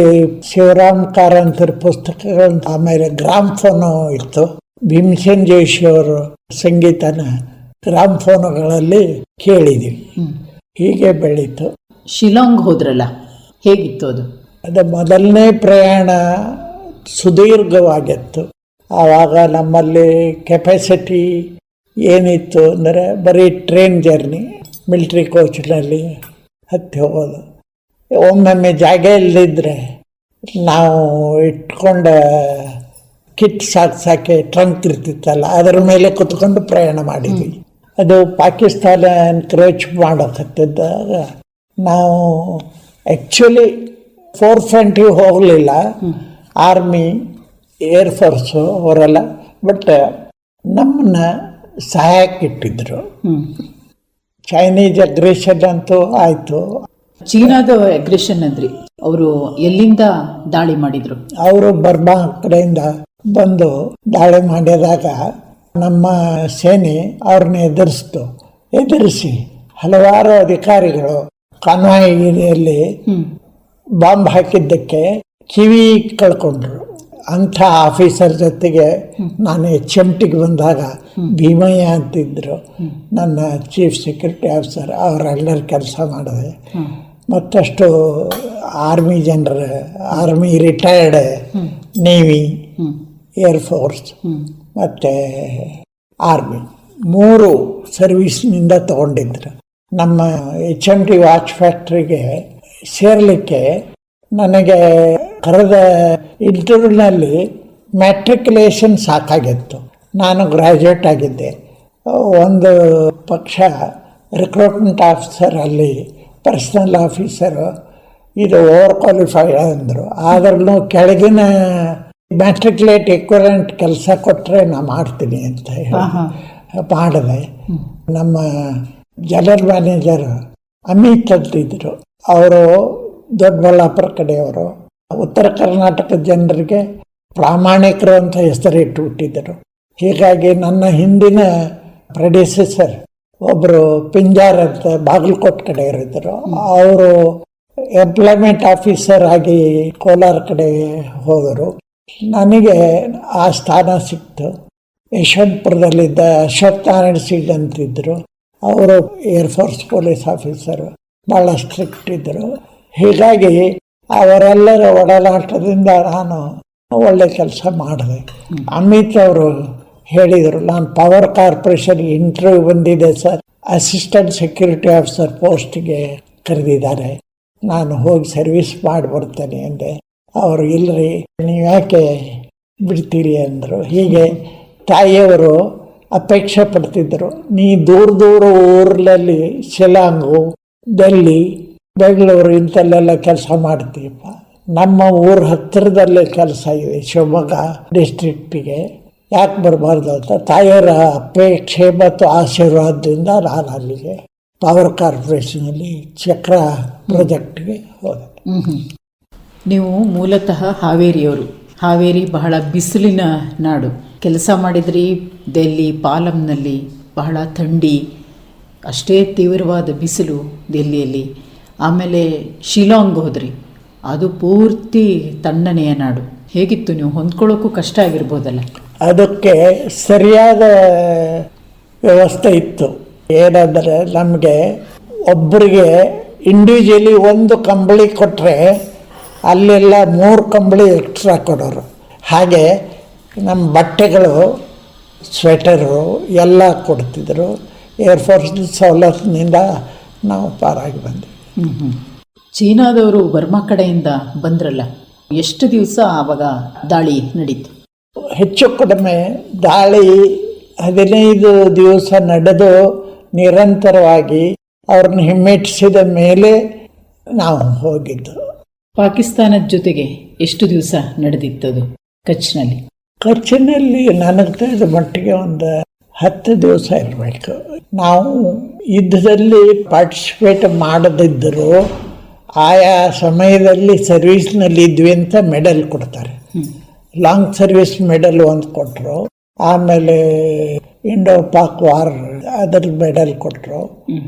D: ಶಿವರಾಮ್ ಕಾರಂತರ ಪುಸ್ತಕಗಳು, ಆಮೇಲೆ ಗ್ರಾಮ್ ಫೋನು ಇತ್ತು. ಭೀಮಸೇನ್ ಜೋಶಿಯವರು ಸಂಗೀತನ ಗ್ರಾಮ್ ಫೋನುಗಳಲ್ಲಿ ಕೇಳಿದ್ವಿ. ಹೀಗೆ ಬೆಳೀತು.
C: ಶಿಲಾಂಗ್ ಹೋದ್ರಲ್ಲ, ಹೇಗಿತ್ತು ಅದು?
D: ಅದು ಮೊದಲನೇ ಪ್ರಯಾಣ ಸುದೀರ್ಘವಾಗಿತ್ತು. ಆವಾಗ ನಮ್ಮಲ್ಲಿ ಕೆಪಾಸಿಟಿ ಏನಿತ್ತು ಅಂದರೆ ಬರೀ ಟ್ರೈನ್ ಜರ್ನಿ, ಮಿಲ್ಟ್ರಿ ಕೋಚ್ನಲ್ಲಿ ಹತ್ತಿ ಹೋಗೋದು. ಒಮ್ಮೊಮ್ಮೆ ಜಾಗ ಇಲ್ಲದಿದ್ದರೆ ನಾವು ಇಟ್ಕೊಂಡ ಕಿಟ್ ಸಾಕ್ಸಾಕೆ ಟ್ರಂಕ್ ಇರ್ತಿತ್ತಲ್ಲ ಅದರ ಮೇಲೆ ಕುತ್ಕೊಂಡು ಪ್ರಯಾಣ ಮಾಡಿದ್ವಿ. ಅದು ಪಾಕಿಸ್ತಾನ ಎನ್ಕ್ರೋಚ್ ಮಾಡೋಕತ್ತಿದ್ದಾಗ ನಾವು ಆ್ಯಕ್ಚುಲಿ 420 ಹೋಗಲಿಲ್ಲ, ಆರ್ಮಿ ಏರ್ಫೋರ್ಸು ಅವರೆಲ್ಲ, ಬಟ್ ನಮ್ಮನ್ನ ಸಹಾಯಕ್ಕೆ ಇಟ್ಟಿದ್ರು. ಚೈನೀಸ್ ಅಗ್ರೆಷನ್ ಅಂತೂ ಆಯಿತು.
C: ಚೀನಾದ ಅಗ್ರೆಷನ್ ಅಂದ್ರಿ, ಅವರು ಎಲ್ಲಿಂದ ದಾಳಿ ಮಾಡಿದ್ರು?
D: ಅವರು ಬರ್ಮಾ ಕಡೆಯಿಂದ ಬಂದು ದಾಳಿ ಮಾಡಿದಾಗ ನಮ್ಮ ಸೇನೆ ಅವ್ರನ್ನ ಎದುರಿಸಿ ಹಲವಾರು ಅಧಿಕಾರಿಗಳು ಕಾನ್ವಾಯಲ್ಲಿ ಬಾಂಬ್ ಹಾಕಿದ್ದಕ್ಕೆ ಕಿವಿ ಕಳ್ಕೊಂಡ್ರು. ಅಂಥ ಆಫೀಸರ್ ಜೊತೆಗೆ ನಾನು HMTಗೆ ಬಂದಾಗ ಭೀಮಯ್ಯ ಅಂತಿದ್ರು ನನ್ನ ಚೀಫ್ ಸೆಕ್ಯೂರಿಟಿ ಆಫೀಸರ್, ಅವರೆಲ್ಲರ ಕೆಲಸ ಮಾಡಿದೆ. ಮತ್ತಷ್ಟು ಆರ್ಮಿ ಜನರು, ಆರ್ಮಿ ರಿಟೈರ್ಡ್, ನೇವಿ, ಏರ್ಫೋರ್ಸ್ ಮತ್ತು ಆರ್ಮಿ 3 ಸರ್ವೀಸ್ನಿಂದ ತಗೊಂಡಿದ್ರು. ನಮ್ಮ HMT ವಾಚ್ ಫ್ಯಾಕ್ಟ್ರಿಗೆ ಸೇರಲಿಕ್ಕೆ ನನಗೆ ಕರೆದ ಇಂಟರ್ವ್ಯೂನಲ್ಲಿ ಮ್ಯಾಟ್ರಿಕ್ಯುಲೇಷನ್ ಸಾಕಾಗಿತ್ತು. ನಾನು ಗ್ರ್ಯಾಜುಯೇಟ್ ಆಗಿದ್ದೆ. ಒಂದು ಪಕ್ಷ ರಿಕ್ರೂಟ್ಮೆಂಟ್ ಆಫೀಸರ್, ಅಲ್ಲಿ ಪರ್ಸನಲ್ ಆಫೀಸರು ಇದು ಓವರ್ ಕ್ವಾಲಿಫೈಡ್ ಅಂದರು. ಆದ್ರೂ ಕೆಳಗಿನ ಮ್ಯಾಟ್ರಿಕ್ಯುಲೇಟ್ ಇಕ್ವಲೆಂಟ್ ಕೆಲಸ ಕೊಟ್ಟರೆ ನಾನು ಮಾಡ್ತೀನಿ ಅಂತ ಹೇಳಿ ಮಾಡಿದೆ. ನಮ್ಮ ಜನರಲ್ ಮ್ಯಾನೇಜರ್ ಅಮಿತ್ ಅಂತಿದ್ರು, ಅವರು ದೊಡ್ಡಬಳ್ಳಾಪುರ ಕಡೆಯವರು. ಉತ್ತರ ಕರ್ನಾಟಕದ ಜನರಿಗೆ ಪ್ರಾಮಾಣಿಕರು ಅಂತ ಹೆಸರಿಟ್ಟುಬಿಟ್ಟಿದ್ದರು. ಹೀಗಾಗಿ ನನ್ನ ಹಿಂದಿನ ಪ್ರೆಡಿಸೆಸರ್ ಒಬ್ಬರು ಪಿಂಜಾರ್ ಅಂತ ಬಾಗಲಕೋಟೆ ಕಡೆ ಇರಿದ್ದರು, ಅವರು ಎಂಪ್ಲಾಯ್ಮೆಂಟ್ ಆಫೀಸರ್ ಆಗಿ ಕೋಲಾರ ಕಡೆ ಹೋದರು. ನನಗೆ ಆ ಸ್ಥಾನ ಸಿಕ್ತು. ಯಶವಂತಪುರದಲ್ಲಿದ್ದ ಅಶ್ವತ್ಥನಾರಾಯಣ ಸಿಂಗ್ ಅಂತಿದ್ದರು, ಅವರು ಏರ್ಫೋರ್ಸ್ ಪೊಲೀಸ್ ಆಫೀಸರು, ಭಾಳ ಸ್ಟ್ರಿಕ್ಟ್ ಇದ್ದರು. ಹೀಗಾಗಿ ಅವರೆಲ್ಲರ ಒಡನಾಟದಿಂದ ನಾನು ಒಳ್ಳೆ ಕೆಲಸ ಮಾಡಿದೆ. ಅಮಿತ್ ಅವರು ಹೇಳಿದರು, ನಾನು ಪವರ್ ಕಾರ್ಪೊರೇಷನ್ ಇಂಟರ್ವ್ಯೂ ಬಂದಿದೆ ಸರ್, ಅಸಿಸ್ಟೆಂಟ್ ಸೆಕ್ಯೂರಿಟಿ ಆಫೀಸರ್ ಪೋಸ್ಟಿಗೆ ಕರೆದಿದ್ದಾರೆ, ನಾನು ಹೋಗಿ ಸರ್ವಿಸ್ ಮಾಡಿ ಬರ್ತೇನೆ ಅಂದೆ. ಅವರು ಇಲ್ಲರಿ, ನೀವು ಯಾಕೆ ಬಿಡ್ತೀರಿ ಅಂದರು. ಹೀಗೆ ತಾಯಿಯವರು ಅಪೇಕ್ಷೆ ಪಡ್ತಿದ್ದರು, ನೀ ದೂರ ಊರಲ್ಲಿ ಶಿಲಾಂಗು, ಡೆಲ್ಲಿ, ಬೆಂಗಳೂರು ಇಂಥಲ್ಲೆಲ್ಲ ಕೆಲಸ ಮಾಡ್ತೀಯಪ್ಪ, ನಮ್ಮ ಊರ ಹತ್ತಿರದಲ್ಲೇ ಕೆಲಸ ಇದೆ ಶಿವಮೊಗ್ಗ ಡಿಸ್ಟ್ರಿಕ್ಟಿಗೆ, ಯಾಕೆ ಬರಬಾರ್ದು ಅಂತ ತಾಯಿಯರ ಅಪೇಕ್ಷೆ ಮತ್ತು ಆಶೀರ್ವಾದದಿಂದ ನಾನು ಅಲ್ಲಿಗೆ ಪವರ್ ಕಾರ್ಪೊರೇಷನಲ್ಲಿ ಚಕ್ರ ಪ್ರಾಜೆಕ್ಟ್ಗೆ ಹೋದೆ.
C: ನೀವು ಮೂಲತಃ ಹಾವೇರಿಯವರು. ಹಾವೇರಿ ಬಹಳ ಬಿಸಿಲಿನ ನಾಡು. ಕೆಲಸ ಮಾಡಿದ್ರಿ ದೆಲ್ಲಿ, ಪಾಲಂನಲ್ಲಿ ಬಹಳ ಥಂಡಿ, ಅಷ್ಟೇ ತೀವ್ರವಾದ ಬಿಸಿಲು ದೆಲ್ಲಿಯಲ್ಲಿ. ಆಮೇಲೆ ಶಿಲಾಂಗ್ ಹೋದ್ರಿ, ಅದು ಪೂರ್ತಿ ತಣ್ಣನೆಯ ನಾಡು. ಹೇಗಿತ್ತು? ನೀವು ಹೊಂದ್ಕೊಳ್ಳೋಕ್ಕೂ ಕಷ್ಟ ಆಗಿರ್ಬೋದಲ್ಲ?
D: ಅದಕ್ಕೆ ಸರಿಯಾದ ವ್ಯವಸ್ಥೆ ಇತ್ತು. ಏನಂದರೆ ನಮಗೆ ಒಬ್ಬರಿಗೆ ಇಂಡಿವಿಜುವಲಿ 1 ಕಂಬಳಿ ಕೊಟ್ಟರೆ ಅಲ್ಲೆಲ್ಲ 3 ಕಂಬಳಿ ಎಕ್ಸ್ಟ್ರಾ ಕೊಡೋರು. ಹಾಗೆ ನಮ್ಮ ಬಟ್ಟೆಗಳು, ಸ್ವೆಟರು ಎಲ್ಲ ಕೊಡ್ತಿದ್ರು. ಏರ್ಫೋರ್ಸ್ ಸವಲತ್ತಿನಿಂದ ನಾವು ಪಾರಾಗಿ ಬಂದ್ವಿ.
C: ಚೀನಾದವರು ಬರ್ಮಾ ಕಡೆಯಿಂದ ಬಂದ್ರಲ್ಲ, ಎಷ್ಟು ದಿವಸ ಆವಾಗ ದಾಳಿ ನಡೀತು?
D: ಹೆಚ್ಚು ಕಡಿಮೆ ದಾಳಿ 15 ದಿವಸ ನಡೆದು ನಿರಂತರವಾಗಿ ಅವ್ರನ್ನ ಹಿಮ್ಮೆಟ್ಟಿಸಿದ ಮೇಲೆ ನಾವು ಹೋಗಿದ್ದು.
C: ಪಾಕಿಸ್ತಾನದ ಜೊತೆಗೆ ಎಷ್ಟು ದಿವಸ ನಡೆದಿತ್ತದು ಕಚ್ನಲ್ಲಿ?
D: ಕಚ್ನಲ್ಲಿ ನನಗೆ ತಿಳಿದ ಮಟ್ಟಿಗೆ ಒಂದು 10 ದಿವಸ ಇರಬೇಕು. ನಾವು ಯುದ್ಧದಲ್ಲಿ ಪಾರ್ಟಿಸಿಪೇಟ್ ಮಾಡದಿದ್ದರೂ ಆಯಾ ಸಮಯದಲ್ಲಿ ಸರ್ವೀಸ್ನಲ್ಲಿ ಇದ್ವಿ ಅಂತ ಮೆಡಲ್ ಕೊಡ್ತಾರೆ. ಲಾಂಗ್ ಸರ್ವಿಸ್ ಮೆಡಲ್ ಒಂದು ಕೊಟ್ಟರು, ಆಮೇಲೆ ಇಂಡೋ ಪಾಕ್ ವಾರ್ ಅದರ ಮೆಡಲ್ ಕೊಟ್ಟರು,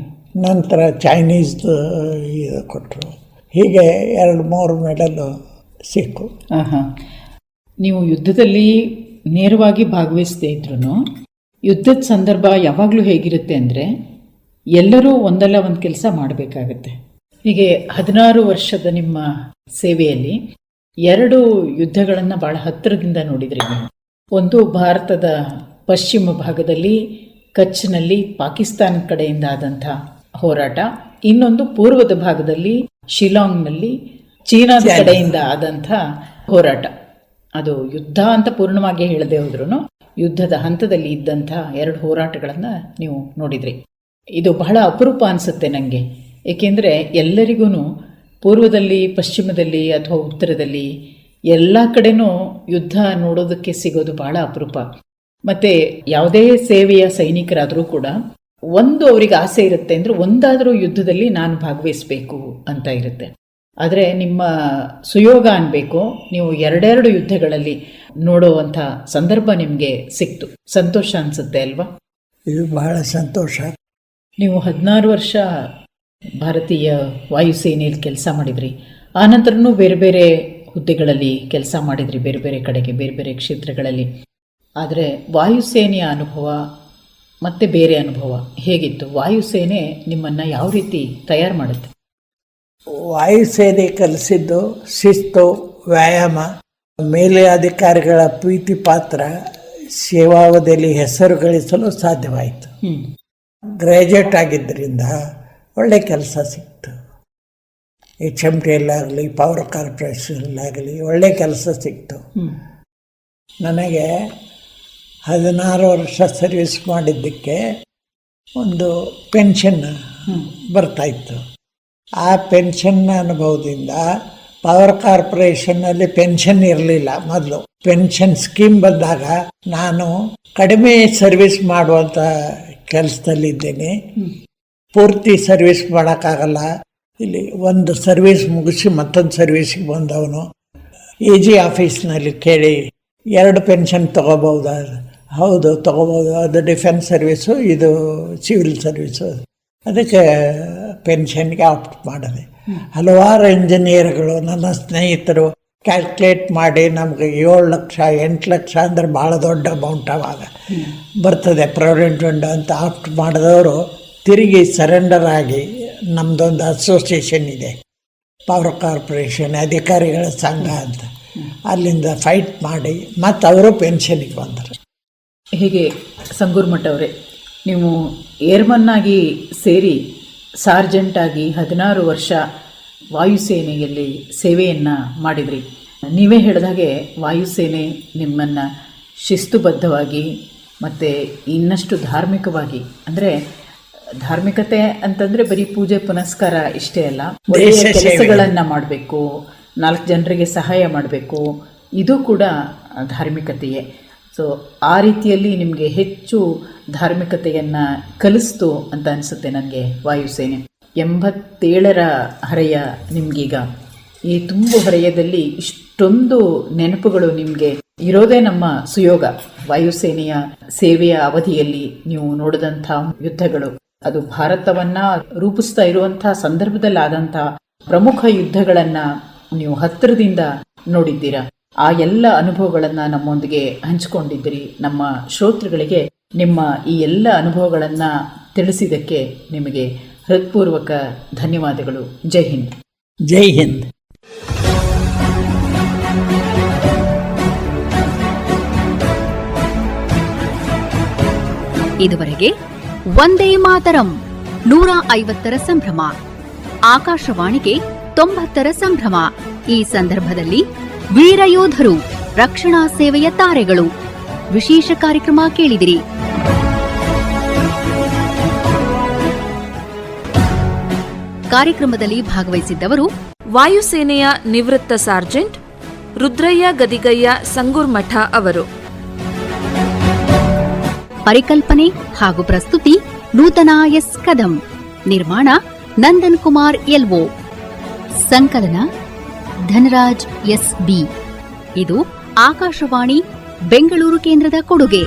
D: ನಂತರ ಚೈನೀಸ್ದು ಇದು ಕೊಟ್ಟರು. ಹೀಗೆ 2-3 ಮೆಡಲು ಸಿಕ್ಕು.
C: ನೀವು ಯುದ್ಧದಲ್ಲಿ ನೇರವಾಗಿ ಭಾಗವಹಿಸದೇ ಇದ್ರೂ ಯುದ್ಧದ ಸಂದರ್ಭ ಯಾವಾಗಲೂ ಹೇಗಿರುತ್ತೆ ಅಂದರೆ ಎಲ್ಲರೂ ಒಂದಲ್ಲ ಒಂದು ಕೆಲಸ ಮಾಡಬೇಕಾಗತ್ತೆ. ಹೀಗೆ 16 ವರ್ಷದ ನಿಮ್ಮ ಸೇವೆಯಲ್ಲಿ 2 ಯುದ್ಧಗಳನ್ನು ಭಾಳ ಹತ್ತಿರದಿಂದ ನೋಡಿದ್ರಿ ನೀವು. ಒಂದು ಭಾರತದ ಪಶ್ಚಿಮ ಭಾಗದಲ್ಲಿ ಕಚ್ನಲ್ಲಿ ಪಾಕಿಸ್ತಾನ ಕಡೆಯಿಂದ ಆದಂಥ ಹೋರಾಟ, ಇನ್ನೊಂದು ಪೂರ್ವದ ಭಾಗದಲ್ಲಿ ಶಿಲಾಂಗ್ನಲ್ಲಿ ಚೀನಾದ ಕಡೆಯಿಂದ ಆದಂಥ ಹೋರಾಟ. ಅದು ಯುದ್ಧ ಅಂತ ಪೂರ್ಣವಾಗಿ ಹೇಳದೆ ಹೋದ್ರೂ ಯುದ್ಧದ ಹಂತದಲ್ಲಿ ಇದ್ದಂಥ 2 ಹೋರಾಟಗಳನ್ನು ನೀವು ನೋಡಿದ್ರಿ. ಇದು ಬಹಳ ಅಪರೂಪ ಅನಿಸುತ್ತೆ ನನಗೆ. ಏಕೆಂದರೆ ಎಲ್ಲರಿಗೂ ಪೂರ್ವದಲ್ಲಿ, ಪಶ್ಚಿಮದಲ್ಲಿ ಅಥವಾ ಉತ್ತರದಲ್ಲಿ ಎಲ್ಲ ಕಡೆನೂ ಯುದ್ಧ ನೋಡೋದಕ್ಕೆ ಸಿಗೋದು ಬಹಳ ಅಪರೂಪ. ಮತ್ತು ಯಾವುದೇ ಸೇವೆಯ ಸೈನಿಕರಾದರೂ ಕೂಡ ಒಂದು ಅವರಿಗೆ ಆಸೆ ಇರುತ್ತೆ ಅಂದರೆ ಒಂದಾದರೂ ಯುದ್ಧದಲ್ಲಿ ನಾನು ಭಾಗವಹಿಸಬೇಕು ಅಂತ ಇರುತ್ತೆ. ಆದರೆ ನಿಮ್ಮ ಸುಯೋಗ ಅನ್ಬೇಕು, ನೀವು 2 ಯುದ್ಧಗಳಲ್ಲಿ ನೋಡುವಂಥ ಸಂದರ್ಭ ನಿಮಗೆ ಸಿಕ್ತು. ಸಂತೋಷ ಅನಿಸುತ್ತೆ ಅಲ್ವಾ?
D: ಇದು ಬಹಳ ಸಂತೋಷ.
C: ನೀವು 16 ವರ್ಷ ಭಾರತೀಯ ವಾಯುಸೇನೆಯಲ್ಲಿ ಕೆಲಸ ಮಾಡಿದ್ರಿ. ಆನಂತರನೂ ಬೇರೆ ಬೇರೆ ಹುದ್ದೆಗಳಲ್ಲಿ ಕೆಲಸ ಮಾಡಿದ್ರಿ, ಬೇರೆ ಬೇರೆ ಕಡೆಗೆ, ಬೇರೆ ಬೇರೆ ಕ್ಷೇತ್ರಗಳಲ್ಲಿ. ಆದರೆ ವಾಯುಸೇನೆಯ ಅನುಭವ ಮತ್ತು ಬೇರೆ ಅನುಭವ ಹೇಗಿತ್ತು? ವಾಯುಸೇನೆ ನಿಮ್ಮನ್ನು ಯಾವ ರೀತಿ ತಯಾರು ಮಾಡುತ್ತೆ?
D: ವಾಯುಸೇನೆ ಕಲಿಸಿದ್ದು ಶಿಸ್ತು, ವ್ಯಾಯಾಮ, ಮೇಲೆ ಅಧಿಕಾರಿಗಳ ಪ್ರೀತಿ ಪಾತ್ರ, ಸೇವಾವಧಿಯಲ್ಲಿ ಹೆಸರು ಗಳಿಸಲು ಸಾಧ್ಯವಾಯಿತು. ಗ್ರ್ಯಾಜುಯೇಟ್ ಆಗಿದ್ದರಿಂದ ಒಳ್ಳೆ ಕೆಲಸ ಸಿಕ್ತು. HMTಯಲ್ಲಾಗಲಿ, ಪವರ್ ಕಾರ್ಪೊರೇಷನಲ್ಲಾಗಲಿ ಒಳ್ಳೆ ಕೆಲಸ ಸಿಕ್ತು. ನನಗೆ 16 ವರ್ಷ ಸರ್ವಿಸ್ ಮಾಡಿದ್ದಕ್ಕೆ ಒಂದು ಪೆನ್ಷನ್ ಬರ್ತಾಯಿತ್ತು. ಆ ಪೆನ್ಷನ್ ಅನುಭವದಿಂದ ಪವರ್ ಕಾರ್ಪೊರೇಷನ್ನಲ್ಲಿ ಪೆನ್ಷನ್ ಇರಲಿಲ್ಲ. ಮೊದಲು ಪೆನ್ಷನ್ ಸ್ಕೀಮ್ ಬಂದಾಗ ನಾನು ಕಡಿಮೆ ಸರ್ವಿಸ್ ಮಾಡುವಂಥ ಕೆಲಸದಲ್ಲಿದ್ದೇನೆ. ಪೂರ್ತಿ ಸರ್ವಿಸ್ ಮಾಡೋಕ್ಕಾಗಲ್ಲ. ಇಲ್ಲಿ ಒಂದು ಸರ್ವಿಸ್ ಮುಗಿಸಿ ಮತ್ತೊಂದು ಸರ್ವಿಸಿಗೆ ಬಂದವನು AG ಆಫೀಸ್ನಲ್ಲಿ ಕೇಳಿ 2 ಪೆನ್ಷನ್ ತೊಗೋಬಹುದಾ? ಹೌದು ತೊಗೋಬೋದು. ಅದು ಡಿಫೆನ್ಸ್ ಸರ್ವಿಸು, ಇದು ಸಿವಿಲ್ ಸರ್ವಿಸು. ಅದಕ್ಕೆ ಪೆನ್ಷನ್ಗೆ ಆಪ್ಟ್ ಮಾಡಿದೆ. ಹಲವಾರು ಇಂಜಿನಿಯರ್ಗಳು, ನನ್ನ ಸ್ನೇಹಿತರು ಕ್ಯಾಲ್ಕುಲೇಟ್ ಮಾಡಿ ನಮಗೆ 7 ಲಕ್ಷ 8 ಲಕ್ಷ ಅಂದರೆ ಭಾಳ ದೊಡ್ಡ ಅಮೌಂಟ್ ಆವಾಗ ಬರ್ತದೆ ಪ್ರಾವಿಡೆಂಟ್ ಫಂಡ್ ಅಂತ ಆಪ್ಟ್ ಮಾಡಿದವರು ತಿರುಗಿ ಸರೆಂಡರ್ ಆಗಿ ನಮ್ಮದೊಂದು ಅಸೋಸಿಯೇಷನ್ ಇದೆ, ಪವರ್ ಕಾರ್ಪೊರೇಷನ್ ಅಧಿಕಾರಿಗಳ ಸಂಘ ಅಂತ, ಅಲ್ಲಿಂದ ಫೈಟ್ ಮಾಡಿ ಮತ್ತು ಅವರು ಪೆನ್ಷನಿಗೆ ಬಂದರು.
C: ಹೀಗೆ ಸಂಗೂರ್ ಮಠ ಅವರೇ, ನೀವು ಏರ್ಮನ್ ಆಗಿ ಸೇರಿ ಸಾರ್ಜೆಂಟ್ ಆಗಿ 16 ವರ್ಷ ವಾಯುಸೇನೆಯಲ್ಲಿ ಸೇವೆಯನ್ನು ಮಾಡಿದ್ರಿ. ನೀವೇ ಹೇಳಿದಾಗೆ ವಾಯುಸೇನೆ ನಿಮ್ಮನ್ನು ಶಿಸ್ತುಬದ್ಧವಾಗಿ ಮತ್ತು ಇನ್ನಷ್ಟು ಧಾರ್ಮಿಕವಾಗಿ, ಅಂದರೆ ಧಾರ್ಮಿಕತೆ ಅಂತಂದರೆ ಬರೀ ಪೂಜೆ ಪುನಸ್ಕಾರ ಇಷ್ಟೇ ಅಲ್ಲ, ಒಳ್ಳೆಯ ಕೆಲಸಗಳನ್ನು ಮಾಡಬೇಕು, 4 ಜನರಿಗೆ ಸಹಾಯ ಮಾಡಬೇಕು, ಇದು ಕೂಡ ಧಾರ್ಮಿಕತೆಯೇ. ಸೊ ಆ ರೀತಿಯಲ್ಲಿ ನಿಮಗೆ ಹೆಚ್ಚು ಧಾರ್ಮಿಕತೆಯನ್ನು ಕಲಿಸ್ತು ಅಂತ ಅನಿಸುತ್ತೆ ನನಗೆ ವಾಯುಸೇನೆ. 87ರ ಹರೆಯ ನಿಮಗೀಗ. ಈ ತುಂಬು ಹರೆಯದಲ್ಲಿ ಇಷ್ಟೊಂದು ನೆನಪುಗಳು ನಿಮಗೆ ಇರೋದೇ ನಮ್ಮ ಸುಯೋಗ. ವಾಯುಸೇನೆಯ ಸೇವೆಯ ಅವಧಿಯಲ್ಲಿ ನೀವು ನೋಡಿದಂಥ ಯುದ್ಧಗಳು, ಅದು ಭಾರತವನ್ನು ರೂಪಿಸ್ತಾ ಇರುವಂಥ ಸಂದರ್ಭದಲ್ಲಾದಂಥ ಪ್ರಮುಖ ಯುದ್ಧಗಳನ್ನು ನೀವು ಹತ್ತಿರದಿಂದ ನೋಡಿದ್ದೀರಾ. ಆ ಎಲ್ಲ ಅನುಭವಗಳನ್ನು ನಮ್ಮೊಂದಿಗೆ ಹಂಚಿಕೊಂಡಿದ್ದೀರಿ. ನಮ್ಮ ಶ್ರೋತೃಗಳಿಗೆ ನಿಮ್ಮ ಈ ಎಲ್ಲ ಅನುಭವಗಳನ್ನು ತಿಳಿಸಿದ್ದಕ್ಕೆ ನಿಮಗೆ ಹೃತ್ಪೂರ್ವಕ ಧನ್ಯವಾದಗಳು. ಜೈ ಹಿಂದ್.
D: ಜೈ ಹಿಂದ್.
A: ಇದುವರೆಗೆ ವಂದೇ ಮಾತರಂ 150ರ ಸಂಭ್ರಮ, ಆಕಾಶವಾಣಿಗೆ 90ರ ಸಂಭ್ರಮ. ಈ ಸಂದರ್ಭದಲ್ಲಿ ವೀರಯೋಧರು, ರಕ್ಷಣಾ ಸೇವೆಯ ತಾರೆಗಳು ವಿಶೇಷ ಕಾರ್ಯಕ್ರಮ ಕೇಳಿದಿರಿ. ಕಾರ್ಯಕ್ರಮದಲ್ಲಿ ಭಾಗವಹಿಸಿದ್ದವರು
B: ವಾಯುಸೇನೆಯ ನಿವೃತ್ತ ಸಾರ್ಜೆಂಟ್ ರುದ್ರಯ್ಯ ಗದಿಗಯ್ಯ ಸಂಗೂರ್ ಮಠ ಅವರು.
A: ಪರಿಕಲ್ಪನೆ ಹಾಗೂ ಪ್ರಸ್ತುತಿ ನೂತನ ಎಸ್ ಕದಂ. ನಿರ್ಮಾಣ ನಂದನ್ ಕುಮಾರ್ ಎಲ್ಒ. ಸಂಕಲನ ಧನರಾಜ್ ಎಸ್ ಬಿ. ಇದು ಆಕಾಶವಾಣಿ ಬೆಂಗಳೂರು ಕೇಂದ್ರದ ಕೊಡುಗೆ.